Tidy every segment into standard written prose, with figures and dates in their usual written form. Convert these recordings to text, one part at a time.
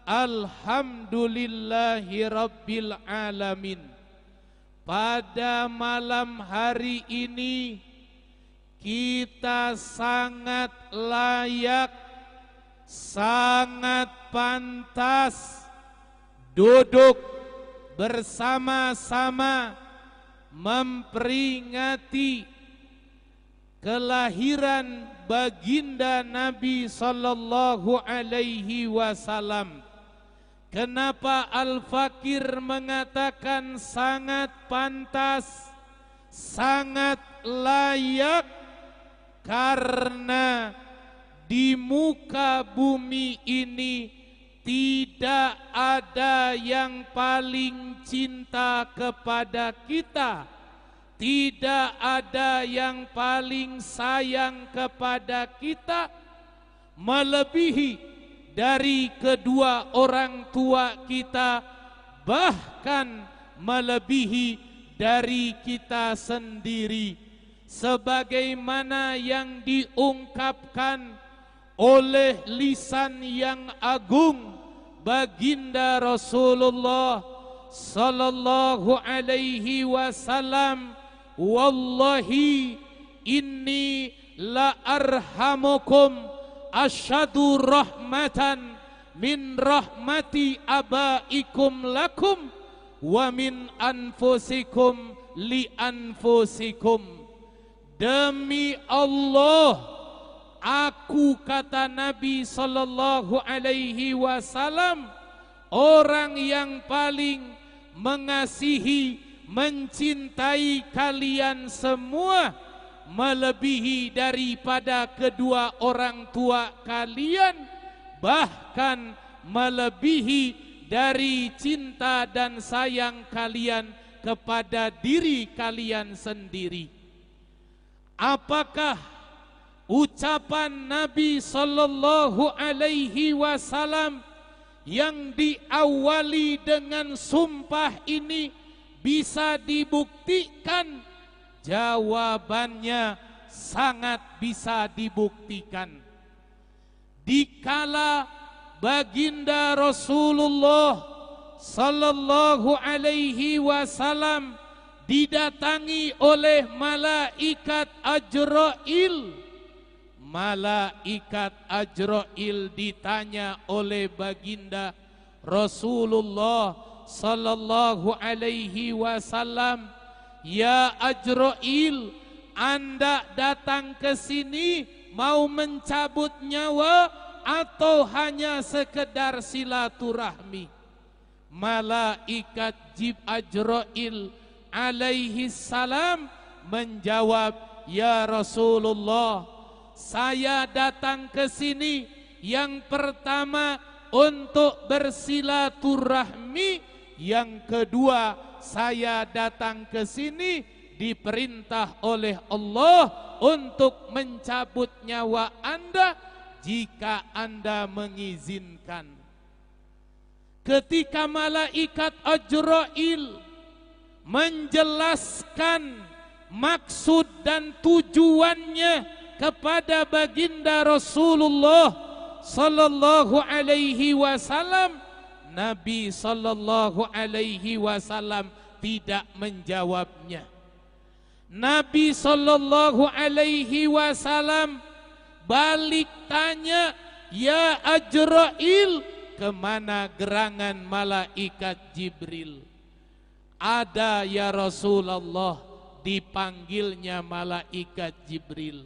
Alhamdulillahi Rabbil Alamin. Pada malam hari ini kita sangat layak, sangat pantas duduk bersama-sama memperingati kelahiran baginda Nabi sallallahu alaihi wasallam. Kenapa Al-Fakir mengatakan sangat pantas, sangat layak? Karena di muka bumi ini tidak ada yang paling cinta kepada kita, tidak ada yang paling sayang kepada kita melebihi dari kedua orang tua kita, bahkan melebihi dari kita sendiri, sebagaimana yang diungkapkan oleh lisan yang agung baginda Rasulullah sallallahu alaihi wasallam, wallahi inni la arhamukum asyadu rahmatan min rahmati abaikum lakum wa min anfusikum li anfusikum. Demi Allah, aku, kata Nabi sallallahu alaihi wasallam, orang yang paling mengasihi, mencintai kalian semua melebihi daripada kedua orang tua kalian, bahkan melebihi dari cinta dan sayang kalian kepada diri kalian sendiri. Apakah ucapan Nabi sallallahu alaihi wasallam yang diawali dengan sumpah ini bisa dibuktikan? Jawabannya sangat bisa dibuktikan. Dikala baginda Rasulullah sallallahu alaihi wasallam didatangi oleh malaikat Ajrail, malaikat Ajrail ditanya oleh baginda Rasulullah sallallahu alaihi wasallam, "Ya Ajrail, Anda datang ke sini mau mencabut nyawa atau hanya sekedar silaturahmi?" Malaikat Ajrail alaihi salam menjawab, "Ya Rasulullah, saya datang ke sini yang pertama untuk bersilaturahmi, yang kedua saya datang ke sini diperintah oleh Allah untuk mencabut nyawa Anda jika Anda mengizinkan." Ketika malaikat Ajrail menjelaskan maksud dan tujuannya kepada baginda Rasulullah sallallahu alaihi wasallam, Nabi sallallahu alaihi wasallam tidak menjawabnya. Nabi sallallahu alaihi wasallam balik tanya, "Ya Ajrail, kemana gerangan malaikat Jibril?" "Ada ya Rasulullah," dipanggilnya malaikat Jibril.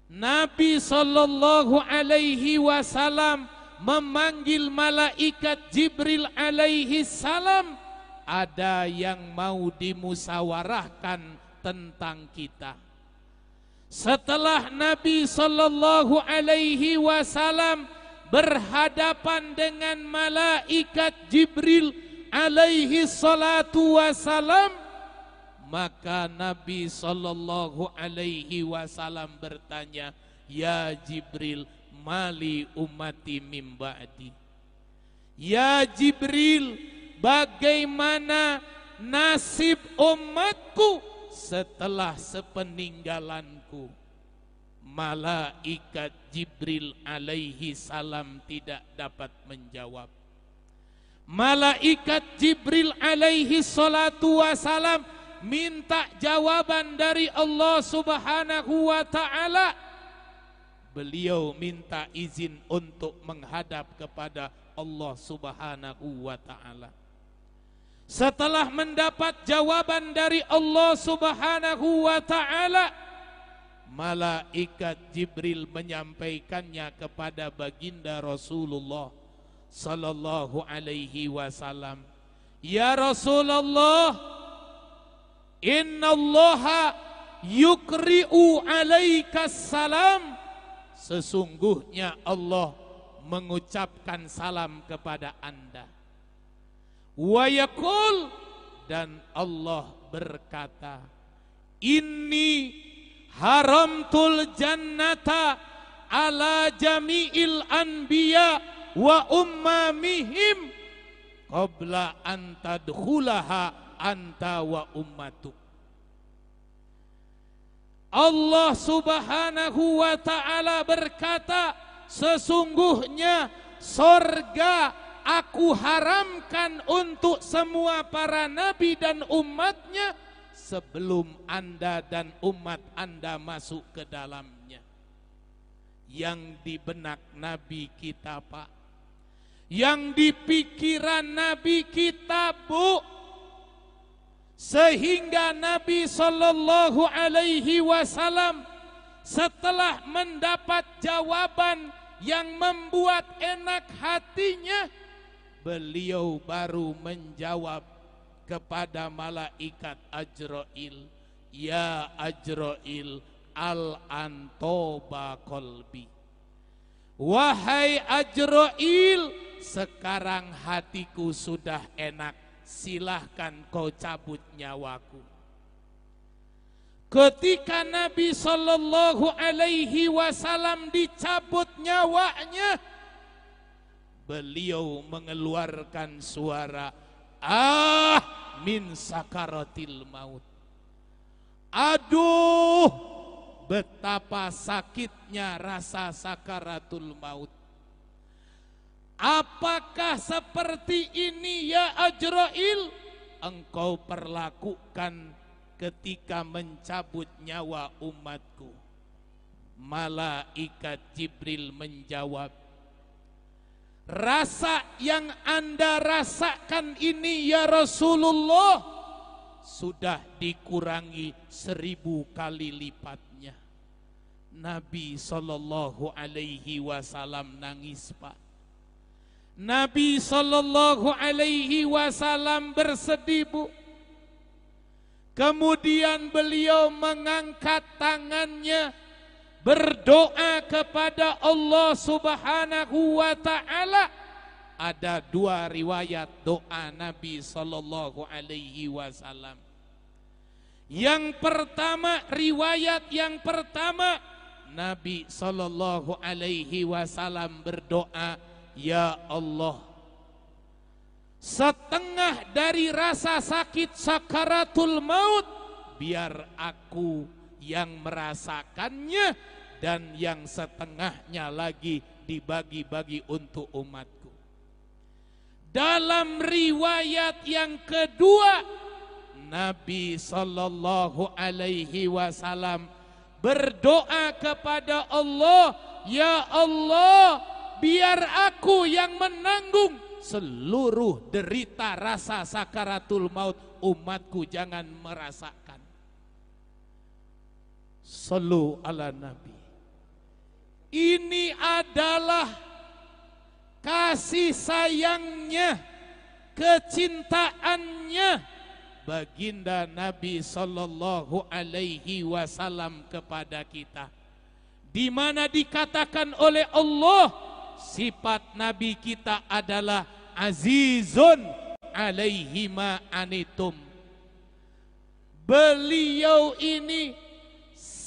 Nabi sallallahu alaihi wasallam memanggil malaikat Jibril alaihi salam, "Ada yang mau dimusyawarahkan tentang kita." Setelah Nabi sallallahu alaihi wasallam berhadapan dengan malaikat Jibril alaihi salatu wasalam, maka Nabi sallallahu alaihi wasallam bertanya, "Ya Jibril, mali ummati min ba'di?" "Ya Jibril, bagaimana nasib umatku setelah sepeninggalanku?" Malaikat Jibril alaihi salam tidak dapat menjawab. Malaikat Jibril alaihi salatu wasalam minta jawaban dari Allah subhanahu wa ta'ala. Beliau minta izin untuk menghadap kepada Allah subhanahu wa ta'ala. Setelah mendapat jawaban dari Allah subhanahu wa ta'ala, malaikat Jibril menyampaikannya kepada baginda Rasulullah sallallahu alaihi wasallam. Ya Rasulullah, innallaha yukri'u alaikas salam. Sesungguhnya Allah mengucapkan salam kepada Anda. Wa yaqul, dan Allah berkata, inni haramtul jannata ala jami'il anbiya wa ummamihim qabla an tadkhulaha anta wa ummatuk. Allah subhanahu wa ta'ala berkata, sesungguhnya sorga aku haramkan untuk semua para nabi dan umatnya sebelum Anda dan umat Anda masuk ke dalamnya. Yang di benak nabi kita, Pak, yang di pikiran nabi kita, Bu, sehingga Nabi sallallahu alaihi wasallam setelah mendapat jawaban yang membuat enak hatinya, beliau baru menjawab kepada malaikat Ajrail, ya Ajrail, al-an toba qalbi. Wahai Ajrail, sekarang hatiku sudah enak, silahkan kau cabut nyawaku. Ketika Nabi sallallahu alaihi wasallam dicabut nyawanya, beliau mengeluarkan suara min sakaratil maut. Aduh, betapa sakitnya rasa sakaratul maut. Apakah seperti ini ya Ajrail engkau perlakukan ketika mencabut nyawa umatku? Malaikat Jibril menjawab, rasa yang Anda rasakan ini ya Rasulullah sudah dikurangi 1000 kali lipatnya. Nabi sallallahu alaihi wasallam nangis, Pak. Nabi sallallahu alaihi wasallam bersedih, Bu. Kemudian beliau mengangkat tangannya berdoa kepada Allah subhanahu wa ta'ala. Ada 2 riwayat doa Nabi sallallahu alaihi wasallam. Yang pertama, riwayat yang pertama, Nabi sallallahu alaihi wasallam berdoa, ya Allah, setengah dari rasa sakit sakaratul maut biar aku yang merasakannya, dan yang setengahnya lagi dibagi-bagi untuk umatku. Dalam riwayat yang kedua, Nabi sallallahu alaihi wasallam berdoa kepada Allah, ya Allah, biar aku yang menanggung seluruh derita rasa sakaratul maut, umatku jangan merasakan. Sallu ala Nabi. Ini adalah kasih sayangnya, kecintaannya baginda Nabi sallallahu alaihi wasallam kepada kita, di mana dikatakan oleh Allah sifat Nabi kita adalah azizun alaihi ma anitum. Beliau ini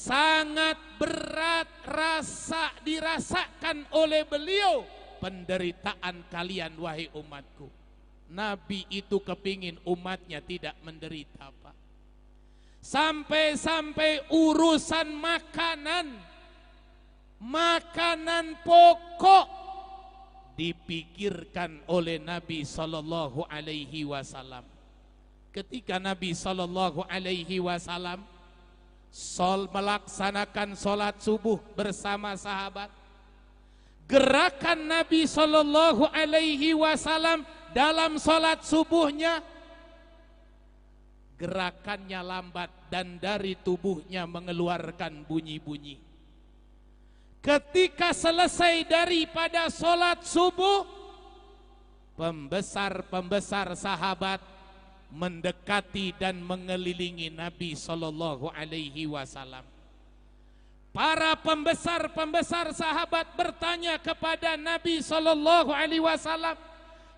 sangat berat rasa dirasakan oleh beliau penderitaan kalian wahai umatku. Nabi itu kepingin umatnya tidak menderita, Pak. Sampai-sampai urusan makanan pokok dipikirkan oleh Nabi Sallallahu Alaihi Wasallam. Ketika Nabi Sallallahu Alaihi Wasallam melaksanakan sholat subuh bersama sahabat, gerakan Nabi Sallallahu Alaihi Wasallam dalam sholat subuhnya, gerakannya lambat dan dari tubuhnya mengeluarkan bunyi-bunyi. Ketika selesai daripada sholat subuh, pembesar-pembesar sahabat mendekati dan mengelilingi Nabi Sallallahu Alaihi Wasallam. Para pembesar-pembesar sahabat bertanya kepada Nabi Sallallahu Alaihi Wasallam,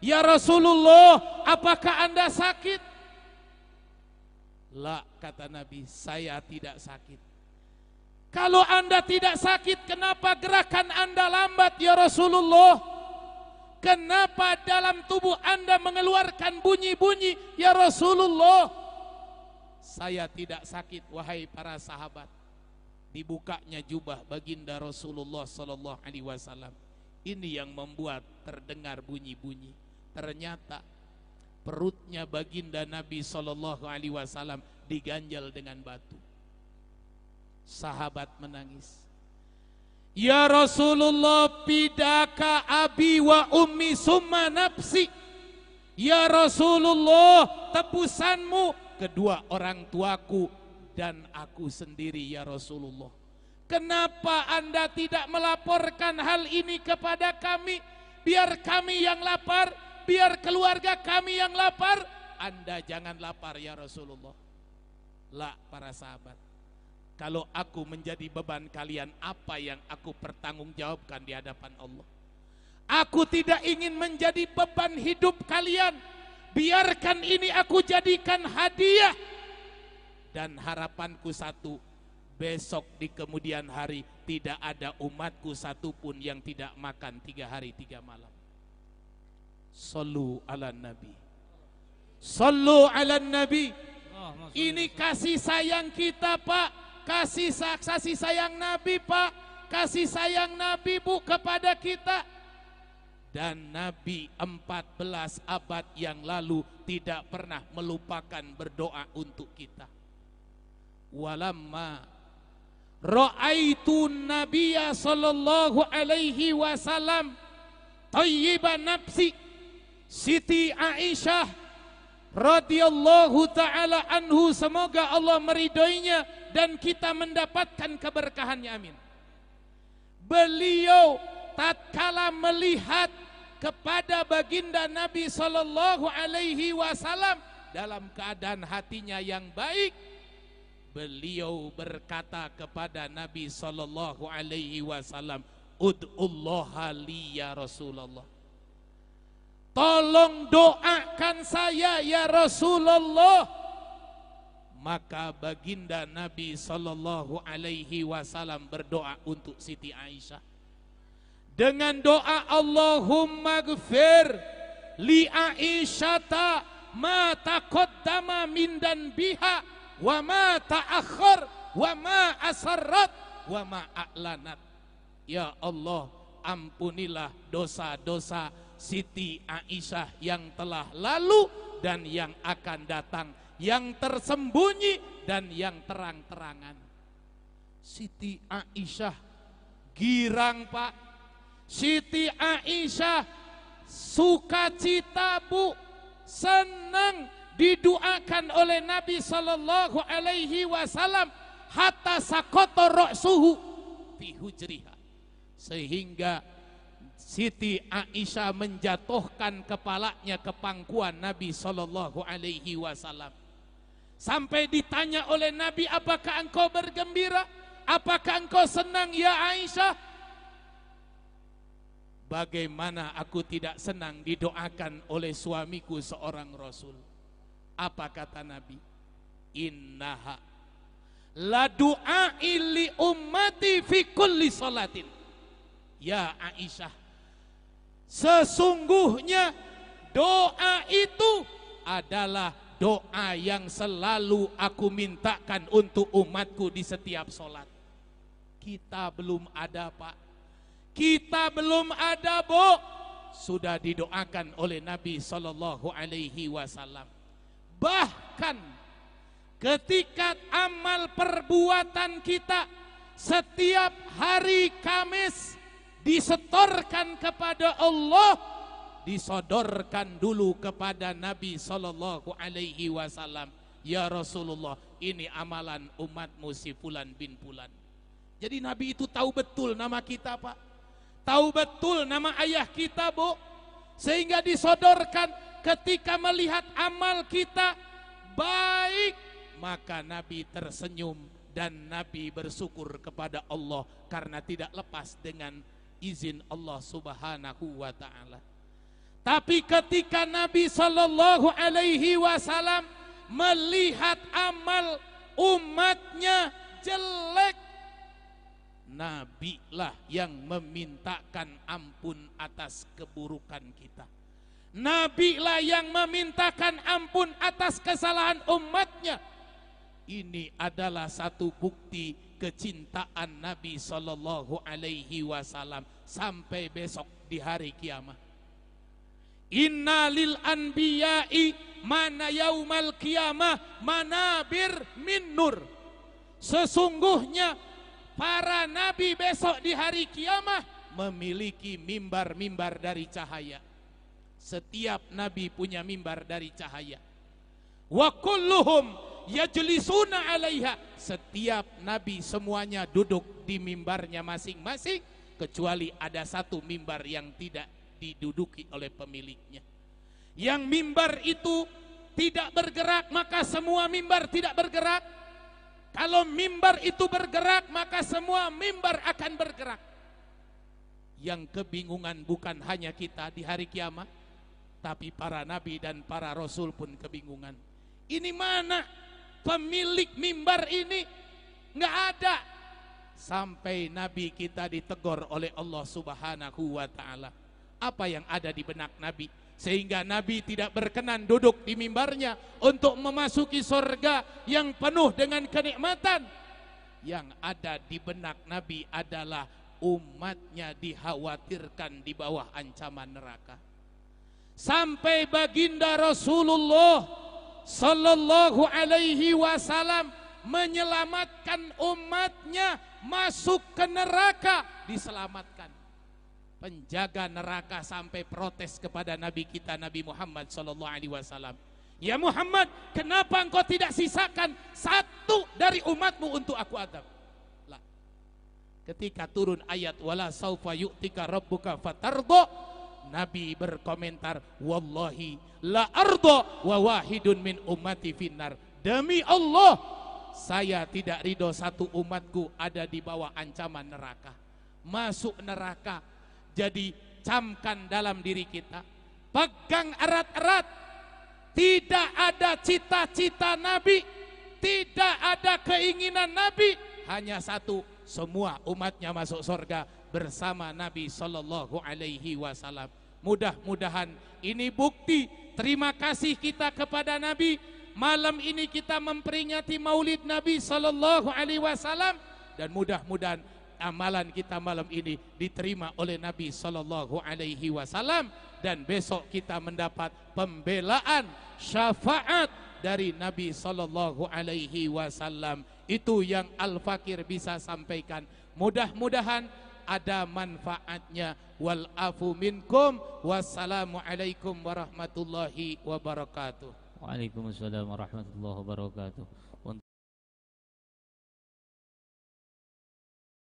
"Ya Rasulullah, apakah Anda sakit?" "La," kata Nabi, "saya tidak sakit." "Kalau Anda tidak sakit, kenapa gerakan Anda lambat ya Rasulullah? Kenapa dalam tubuh Anda mengeluarkan bunyi-bunyi ya Rasulullah?" "Saya tidak sakit wahai para sahabat." Dibukanya jubah baginda Rasulullah Sallallahu Alaihi Wasallam. Ini yang membuat terdengar bunyi-bunyi. Ternyata perutnya baginda Nabi Sallallahu Alaihi Wasallam diganjal dengan batu. Sahabat menangis. "Ya Rasulullah, pidaka abi wa ummi summa nafsi." "Ya Rasulullah, tebusanmu kedua orang tuaku dan aku sendiri ya Rasulullah. Kenapa Anda tidak melaporkan hal ini kepada kami? Biar kami yang lapar, biar keluarga kami yang lapar. Anda jangan lapar ya Rasulullah." "La," para sahabat, "kalau aku menjadi beban kalian, apa yang aku pertanggungjawabkan di hadapan Allah? Aku tidak ingin menjadi beban hidup kalian. Biarkan ini aku jadikan hadiah. Dan harapanku satu, besok di kemudian hari tidak ada umatku satupun yang tidak makan 3 hari 3 malam. Sallu ala Nabi. Sallu ala Nabi." Ini kasih sayang kita Pak, kasih sayang Nabi Pak, kasih sayang Nabi Bu kepada kita. Dan Nabi 14 abad yang lalu tidak pernah melupakan berdoa untuk kita. "Walamma ra'aitu Nabiyya sallallahu alaihi wasallam thayyiban nafsi." Siti Aisyah radhiyallahu taala anhu, semoga Allah meridhoinya dan kita mendapatkan keberkahannya, amin. Beliau tatkala melihat kepada baginda Nabi sallallahu alaihi wasallam dalam keadaan hatinya yang baik, beliau berkata kepada Nabi sallallahu alaihi wasallam, "Ud'ullaha li ya Rasulullah." "Tolong doakan saya ya Rasulullah." Maka baginda Nabi sallallahu alaihi wasallam berdoa untuk Siti Aisyah dengan doa, "Allahumma gfir li Aisyata ma taqaddama min danbiha wa ma ta'akhkhar wa ma asarrat wa ma a'lanat." Ya Allah, ampunilah dosa-dosa Siti Aisyah yang telah lalu dan yang akan datang, yang tersembunyi dan yang terang-terangan. Siti Aisyah girang Pak. Siti Aisyah sukacita Bu, senang didoakan oleh Nabi sallallahu alaihi wasallam hatta saqata ra'suhu fi hujriha, sehingga Siti Aisyah menjatuhkan kepalanya ke pangkuan Nabi sallallahu alaihi wasallam. Sampai ditanya oleh Nabi, "Apakah engkau bergembira? Apakah engkau senang ya Aisyah?" "Bagaimana aku tidak senang didoakan oleh suamiku seorang Rasul." Apa kata Nabi? "Innaha la du'ai li ummati fi kulli salatin." Ya Aisyah, sesungguhnya doa itu adalah doa yang selalu aku mintakan untuk umatku di setiap sholat. Kita belum ada Pak, kita belum ada Bu. sudah didoakan oleh Nabi Sallallahu Alaihi Wasallam. Bahkan ketika amal perbuatan kita setiap hari Kamis disetorkan kepada Allah, disodorkan dulu kepada Nabi Sallallahu Alaihi Wasallam. Ya Rasulullah, ini amalan umatmu si Fulan bin Fulan. Jadi Nabi itu tahu betul nama kita, Pak. Tahu betul nama ayah kita, Bu. Sehingga disodorkan ketika melihat amal kita baik, maka Nabi tersenyum dan Nabi bersyukur kepada Allah karena tidak lepas dengan izin Allah Subhanahu wa ta'ala. Tapi ketika Nabi Sallallahu Alaihi Wasallam melihat amal umatnya jelek, Nabi lah yang memintakan ampun atas keburukan kita. Nabi lah yang memintakan ampun atas kesalahan umatnya. Ini adalah satu bukti kecintaan Nabi Sallallahu Alaihi Wasallam sampai besok di hari kiamat. Inna lil anbiya'i mana yaumal qiyamah manabir min nur. Sesungguhnya para nabi besok di hari kiamat memiliki mimbar-mimbar dari cahaya. Setiap nabi punya mimbar dari cahaya. Wa kulluhum yajlisuna 'alaiha. Setiap nabi semuanya duduk di mimbarnya masing-masing, kecuali ada satu mimbar yang tidak diduduki oleh pemiliknya. Yang mimbar itu tidak bergerak, maka semua mimbar tidak bergerak. Kalau mimbar itu bergerak, maka semua mimbar akan bergerak. Yang kebingungan bukan hanya kita di hari kiamat, tapi para nabi dan para rasul pun kebingungan. Ini mana pemilik mimbar ini? Nggak ada. Sampai nabi kita ditegur oleh Allah Subhanahu wa ta'ala. Apa yang ada di benak nabi? Sehingga Nabi tidak berkenan duduk di mimbarnya untuk memasuki surga yang penuh dengan kenikmatan. Yang ada di benak Nabi adalah umatnya dikhawatirkan di bawah ancaman neraka. Sampai baginda Rasulullah Sallallahu Alaihi Wasallam menyelamatkan umatnya masuk ke neraka, diselamatkan. Penjaga neraka sampai protes kepada Nabi kita Nabi Muhammad Sallallahu Alaihi Wasallam. Ya Muhammad, kenapa engkau tidak sisakan satu dari umatmu untuk aku adab? Lah. Ketika turun ayat wala saufa yu'tika rabbuka fatardo, Nabi berkomentar, wallahi la ardo wa wahidun min ummati finnar. Demi Allah, saya tidak ridho satu umatku ada di bawah ancaman neraka. Masuk neraka. Jadi camkan dalam diri kita, pegang erat-erat. Tidak ada cita-cita Nabi, tidak ada keinginan Nabi, hanya satu, semua umatnya masuk surga bersama Nabi Sallallahu Alaihi Wasallam. Mudah-mudahan ini bukti terima kasih kita kepada Nabi. Malam ini kita memperingati Maulid Nabi Sallallahu Alaihi Wasallam, dan mudah-mudahan amalan kita malam ini diterima oleh Nabi Sallallahu Alaihi Wasallam, dan besok kita mendapat pembelaan syafaat dari Nabi Sallallahu Alaihi Wasallam. Itu yang Al-Fakir bisa sampaikan. Mudah-mudahan ada manfaatnya. Wal afu minkum. Wassalamualaikum warahmatullahi wabarakatuh. Waalaikumsalam warahmatullahi wabarakatuh.